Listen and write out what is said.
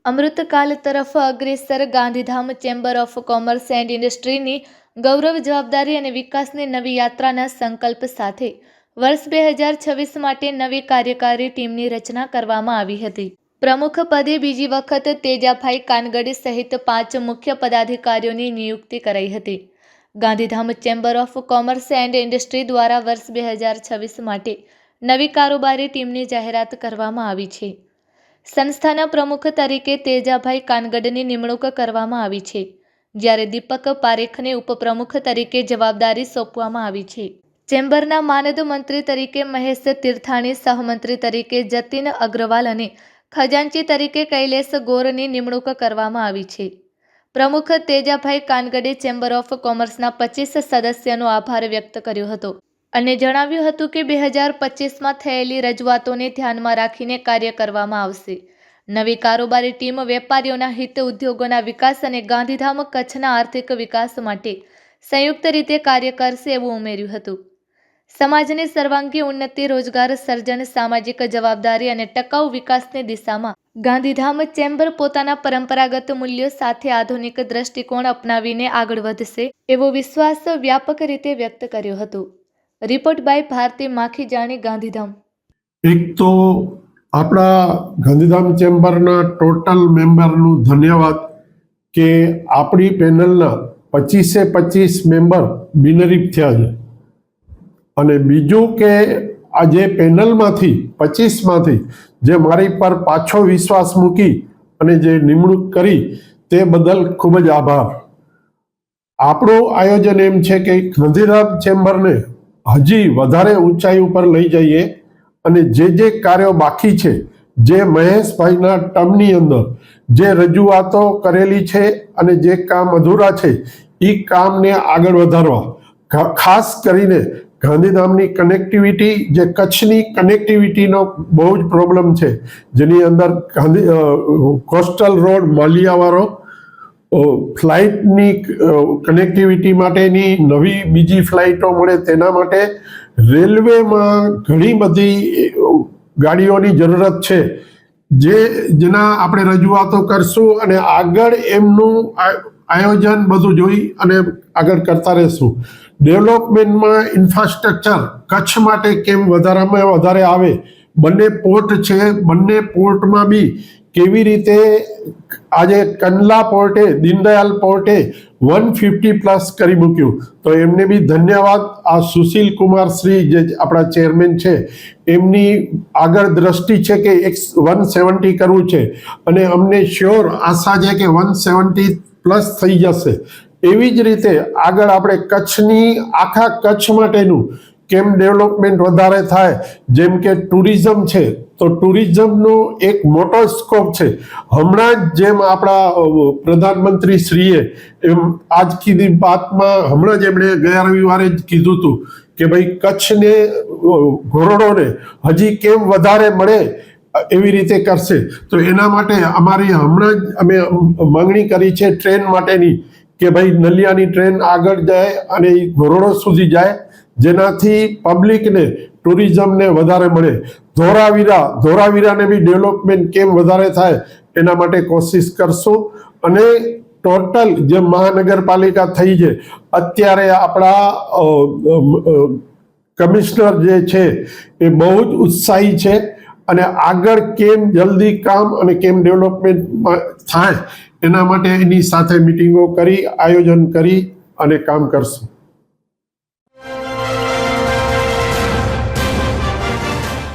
અમૃતકાલ તરફ અગ્રેસર Gandhidham chamber of commerce and ઇન્ડસ્ટ્રીની ગૌરવ જવાબદારી અને વિકાસની નવી યાત્રાના સંકલ્પ સાથે વર્ષ 2026 માટે નવી કાર્યકારી ટીમની રચના કરવામાં આવી હતી। પ્રમુખ પદે બીજી વખત તેજાભાઈ કાનગડ સહિત 5 મુખ્ય પદાધિકારીઓની નિયુક્તિ કરાઈ હતી। Gandhidham chamber of commerce and industry દ્વારા વર્ષ 2026 માટે નવી કારોબારી ટીમની જાહેરાત કરવામાં આવી છે। સંસ્થાના પ્રમુખ તરીકે તેજાભાઈ કાનગડની નિમણૂક કરવામાં આવી છે, જ્યારે દીપક પારેખને ઉપપ્રમુખ તરીકે જવાબદારી સોંપવામાં આવી છે। ચેમ્બરના માનદ મંત્રી તરીકે મહેશ તીર્થાણી, સહમંત્રી તરીકે જતીન અગ્રવાલ અને ખજાનચી તરીકે કૈલેશ ગોરની નિમણૂક કરવામાં આવી છે। પ્રમુખ તેજાભાઈ કાનગડે ચેમ્બર ઓફ કોમર્સના 25 સદસ્યોનો આભાર વ્યક્ત કર્યો હતો અને જણાવ્યું હતું કે 2025માં થયેલી રજૂઆતોને ધ્યાનમાં રાખીને કાર્ય કરવામાં આવશે। નવી કારોબારી ટીમ વેપારીઓના હિત, ઉદ્યોગોના વિકાસ અને ગાંધીધામ કચ્છના આર્થિક વિકાસ માટે સંયુક્ત રીતે કાર્ય કરશે એવું ઉમેર્યું હતું। સમાજની સર્વાંગી ઉન્નતિ, રોજગાર સર્જન, સામાજિક જવાબદારી અને ટકાઉ વિકાસની દિશામાં ગાંધીધામ ચેમ્બર પોતાના પરંપરાગત મૂલ્યો સાથે આધુનિક દ્રષ્ટિકોણ અપનાવીને આગળ વધશે એવો વિશ્વાસ વ્યાપક રીતે વ્યક્ત કર્યો હતો। Report by Bharti Makhijani, Gandhidham. એક તો આપણા ગાંધીધામ ચેમ્બરના ટોટલ મેમ્બરનું ધન્યવાદ કે આપણી પેનલના 25 મેમ્બર બિનહરીફ થયા છે। અને બીજું કે આ જે પેનલમાંથી 25માંથી જે મારી પર પાછો વિશ્વાસ મૂકી અને જે નિમણૂક કરી તે બદલ ખૂબ જ આભાર। આપણું આયોજન એમ છે કે ગાંધીધામ ચેમ્બરને હજી વધારે ઊંચાઈ ઉપર લઈ જઈએ અને જે કાર્યો બાકી છે, જે મહેશભાઈના ટર્મની અંદર જે રજૂઆતો કરેલી છે અને જે કામ અધૂરા છે એ કામને આગળ વધારવા, ખાસ કરીને ગાંધીધામની કનેક્ટિવિટી, જે કચ્છની કનેક્ટિવિટીનો બહુ જ પ્રોબ્લેમ છે, જેની અંદર કોસ્ટલ રોડ માલિયાવાળો ફ્લાઇટની કનેક્ટિવિટી માટેની નવી બીજી ફ્લાઇટો મળે તેના માટે રેલવેમાં ઘણી બધી ગાડીઓની જરૂરત છે, જેના આપણે રજૂઆતો કરશું અને આગળ એમનું આયોજન બધું જોઈ અને આગળ કરતા રહેશું। ડેવલપમેન્ટમાં ઇન્ફ્રાસ્ટ્રક્ચર કચ્છ માટે કેમ વધારેમાં વધારે આવે, બંને પોર્ટ છે, બંને પોર્ટમાં બી કેવી રીતે આજે કંડલા પોર્ટે, દીનદયાલ પોર્ટે 150+ કરી મૂક્યું, તો એમને બી ધન્યવાદ। આ સુશીલ કુમાર શ્રી જે આપણા ચેરમેન છે એમની આગળ દ્રષ્ટિ છે કે 170 કરવું છે અને અમને શ્યોર આશા છે કે 170+ થઈ જશે। એવી જ રીતે આગળ આપણે કચ્છની આખા કચ્છ માટેનું કેમ ડેવલપમેન્ટ વધારે થાય, જેમ કે ટુરિઝમ છે તો ટુરિઝમનો એક મોટો સ્કોપ છે। હમણાં જ જેમ આપણા પ્રધાનમંત્રી શ્રીએ એમ આજ કી બાતમાં હમણાં જ એમણે ગયા રવિવારે જ કીધું હતું કે ભાઈ કચ્છને, ઘોરડોને હજી કેમ વધારે મળે એવી રીતે કરશે। તો એના માટે અમારી હમણાં જ અમે માંગણી કરી છે ટ્રેન માટેની કે ભાઈ નલિયાની ટ્રેન આગળ જાય અને એ ઘોરડો સુધી જાય, જેનાથી પબ્લિકને, ટુરિઝમને વધારે મળે। ધોરાવીરાને બી ડેવલપમેન્ટ કેમ વધારે થાય એના માટે કોશિશ કરશું। અને ટોટલ જે મહાનગરપાલિકા થઈ છે, અત્યારે આપણા કમિશનર જે છે એ બહુ જ ઉત્સાહી છે અને આગળ કેમ જલ્દી કામ અને કેમ ડેવલપમેન્ટ થાય એના માટે એની સાથે મિટિંગો કરી, આયોજન કરી અને કામ કરશું।